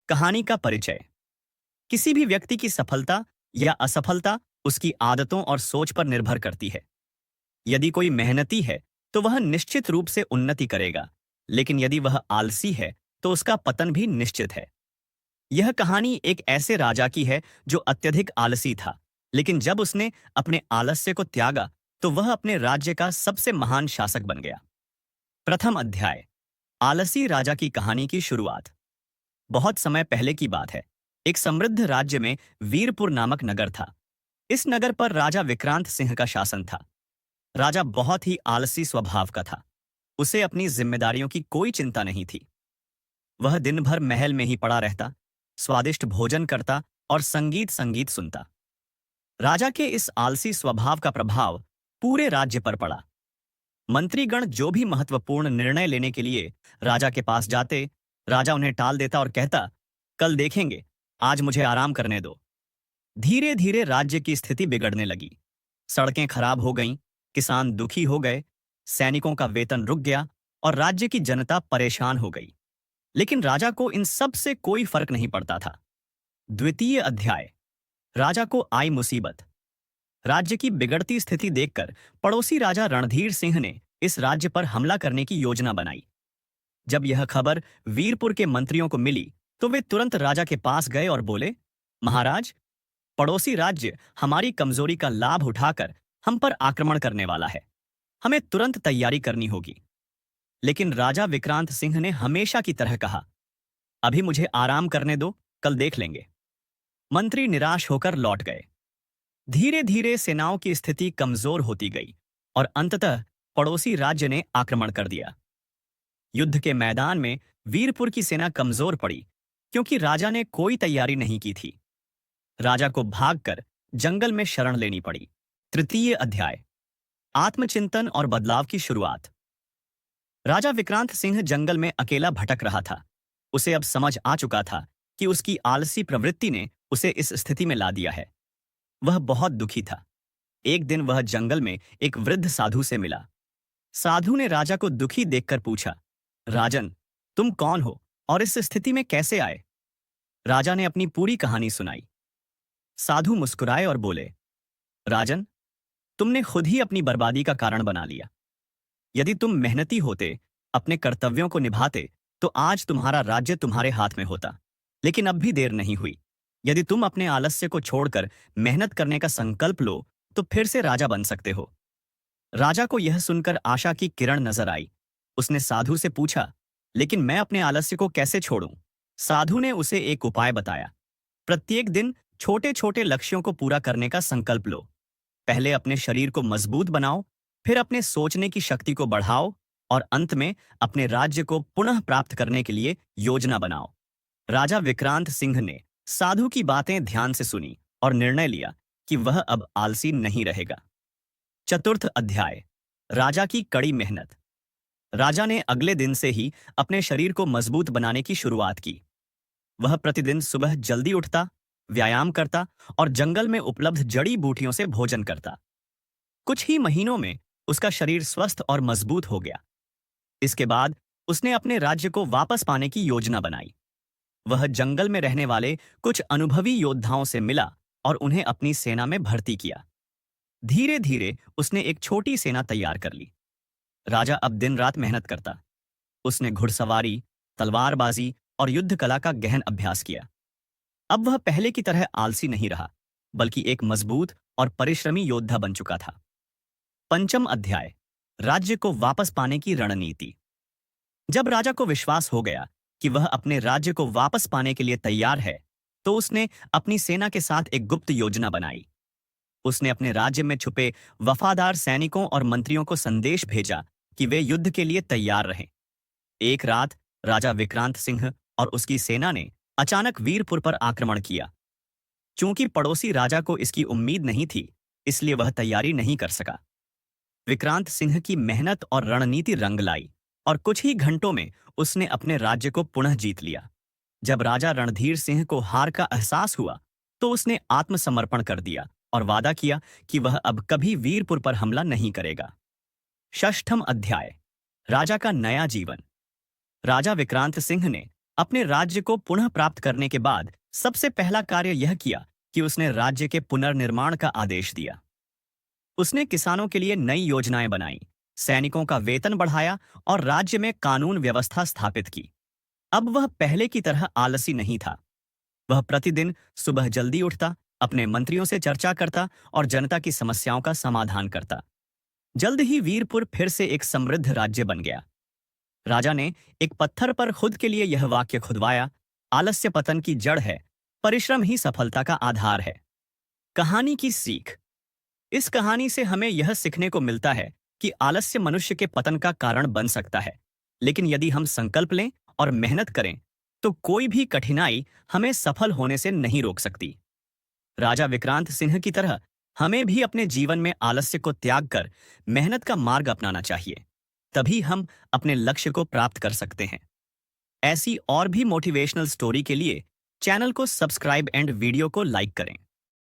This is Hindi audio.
कहानी का परिचय। किसी भी व्यक्ति की सफलता या असफलता उसकी आदतों और सोच पर निर्भर करती है। यदि कोई मेहनती है तो वह निश्चित रूप से उन्नति करेगा, लेकिन यदि वह आलसी है तो उसका पतन भी निश्चित है। यह कहानी एक ऐसे राजा की है जो अत्यधिक आलसी था, लेकिन जब उसने अपने आलस्य को त्यागा तो वह अपने राज्य का सबसे महान शासक बन गया। प्रथम अध्याय। आलसी राजा की कहानी की शुरुआत। बहुत समय पहले की बात है। एक समृद्ध राज्य में वीरपुर नामक नगर था। इस नगर पर राजा विक्रांत सिंह का शासन था। राजा बहुत ही आलसी स्वभाव का था। उसे अपनी जिम्मेदारियों की कोई चिंता नहीं थी। वह दिन भर महल में ही पड़ा रहता, स्वादिष्ट भोजन करता और संगीत संगीत सुनता। राजा के इस आलसी स्वभाव का प्रभाव पूरे राज्य पर पड़ा। मंत्रीगण जो भी महत्वपूर्ण निर्णय लेने के लिए राजा के पास जाते, राजा उन्हें टाल देता और कहता, कल देखेंगे, आज मुझे आराम करने दो। धीरे धीरे राज्य की स्थिति बिगड़ने लगी। सड़कें खराब हो गईं, किसान दुखी हो गए, सैनिकों का वेतन रुक गया और राज्य की जनता परेशान हो गई। लेकिन राजा को इन सब से कोई फर्क नहीं पड़ता था। द्वितीय अध्याय। राजा को आई मुसीबत। राज्य की बिगड़ती स्थिति देखकर पड़ोसी राजा रणधीर सिंह ने इस राज्य पर हमला करने की योजना बनाई। जब यह खबर वीरपुर के मंत्रियों को मिली तो वे तुरंत राजा के पास गए और बोले, महाराज, पड़ोसी राज्य हमारी कमजोरी का लाभ उठाकर हम पर आक्रमण करने वाला है। हमें तुरंत तैयारी करनी होगी। लेकिन राजा विक्रांत सिंह ने हमेशा की तरह कहा, अभी मुझे आराम करने दो, कल देख लेंगे। मंत्री निराश होकर लौट गए। धीरे धीरे सेनाओं की स्थिति कमजोर होती गई और अंततः पड़ोसी राज्य ने आक्रमण कर दिया। युद्ध के मैदान में वीरपुर की सेना कमजोर पड़ी क्योंकि राजा ने कोई तैयारी नहीं की थी। राजा को भागकर जंगल में शरण लेनी पड़ी। तृतीय अध्याय। आत्मचिंतन और बदलाव की शुरुआत। राजा विक्रांत सिंह जंगल में अकेला भटक रहा था। उसे अब समझ आ चुका था कि उसकी आलसी प्रवृत्ति ने उसे इस स्थिति में ला दिया है। वह बहुत दुखी था। एक दिन वह जंगल में एक वृद्ध साधु से मिला। साधु ने राजा को दुखी देखकर पूछा, राजन, तुम कौन हो और इस स्थिति में कैसे आए? राजा ने अपनी पूरी कहानी सुनाई। साधु मुस्कुराए और बोले, राजन, तुमने खुद ही अपनी बर्बादी का कारण बना लिया। यदि तुम मेहनती होते, अपने कर्तव्यों को निभाते, तो आज तुम्हारा राज्य तुम्हारे हाथ में होता। लेकिन अब भी देर नहीं हुई। यदि तुम अपने आलस्य को छोड़कर मेहनत करने का संकल्प लो तो फिर से राजा बन सकते हो। राजा को यह सुनकर आशा की किरण नजर आई। उसने साधु से पूछा, लेकिन मैं अपने आलस्य को कैसे छोड़ूं? साधु ने उसे एक उपाय बताया। प्रत्येक दिन छोटे छोटे लक्ष्यों को पूरा करने का संकल्प लो। पहले अपने शरीर को मजबूत बनाओ, फिर अपने सोचने की शक्ति को बढ़ाओ और अंत में अपने राज्य को पुनः प्राप्त करने के लिए योजना बनाओ। राजा विक्रांत सिंह ने साधु की बातें ध्यान से सुनी और निर्णय लिया कि वह अब आलसी नहीं रहेगा। चतुर्थ अध्याय। राजा की कड़ी मेहनत। राजा ने अगले दिन से ही अपने शरीर को मजबूत बनाने की शुरुआत की। वह प्रतिदिन सुबह जल्दी उठता, व्यायाम करता और जंगल में उपलब्ध जड़ी बूटियों से भोजन करता। कुछ ही महीनों में उसका शरीर स्वस्थ और मजबूत हो गया। इसके बाद उसने अपने राज्य को वापस पाने की योजना बनाई। वह जंगल में रहने वाले कुछ अनुभवी योद्धाओं से मिला और उन्हें अपनी सेना में भर्ती किया। धीरे धीरे उसने एक छोटी सेना तैयार कर ली। राजा अब दिन रात मेहनत करता। उसने घुड़सवारी, तलवारबाजी और युद्ध कला का गहन अभ्यास किया। अब वह पहले की तरह आलसी नहीं रहा, बल्कि एक मजबूत और परिश्रमी योद्धा बन चुका था। पंचम अध्याय। राज्य को वापस पाने की रणनीति। जब राजा को विश्वास हो गया कि वह अपने राज्य को वापस पाने के लिए तैयार है, तो उसने अपनी सेना के साथ एक गुप्त योजना बनाई। उसने अपने राज्य में छुपे वफादार सैनिकों और मंत्रियों को संदेश भेजा कि वे युद्ध के लिए तैयार रहें। एक रात राजा विक्रांत सिंह और उसकी सेना ने अचानक वीरपुर पर आक्रमण किया। चूंकि पड़ोसी राजा को इसकी उम्मीद नहीं थी, इसलिए वह तैयारी नहीं कर सका। विक्रांत सिंह की मेहनत और रणनीति रंग लाई और कुछ ही घंटों में उसने अपने राज्य को पुनः जीत लिया। जब राजा रणधीर सिंह को हार का एहसास हुआ तो उसने आत्मसमर्पण कर दिया और वादा किया कि वह अब कभी वीरपुर पर हमला नहीं करेगा। षष्ठम अध्याय। राजा का नया जीवन। राजा विक्रांत सिंह ने अपने राज्य को पुनः प्राप्त करने के बाद सबसे पहला कार्य यह किया कि उसने राज्य के पुनर्निर्माण का आदेश दिया। उसने किसानों के लिए नई योजनाएं बनाई, सैनिकों का वेतन बढ़ाया और राज्य में कानून व्यवस्था स्थापित की। अब वह पहले की तरह आलसी नहीं था। वह प्रतिदिन सुबह जल्दी उठता, अपने मंत्रियों से चर्चा करता और जनता की समस्याओं का समाधान करता। जल्द ही वीरपुर फिर से एक समृद्ध राज्य बन गया। राजा ने एक पत्थर पर खुद के लिए यह वाक्य खुदवाया, आलस्य पतन की जड़ है, परिश्रम ही सफलता का आधार है। कहानी की सीख। इस कहानी से हमें यह सीखने को मिलता है कि आलस्य मनुष्य के पतन का कारण बन सकता है, लेकिन यदि हम संकल्प लें और मेहनत करें तो कोई भी कठिनाई हमें सफल होने से नहीं रोक सकती। राजा विक्रांत सिंह की तरह हमें भी अपने जीवन में आलस्य को त्याग कर मेहनत का मार्ग अपनाना चाहिए। तभी हम अपने लक्ष्य को प्राप्त कर सकते हैं। ऐसी और भी मोटिवेशनल स्टोरी के लिए चैनल को सब्सक्राइब एंड वीडियो को लाइक करें।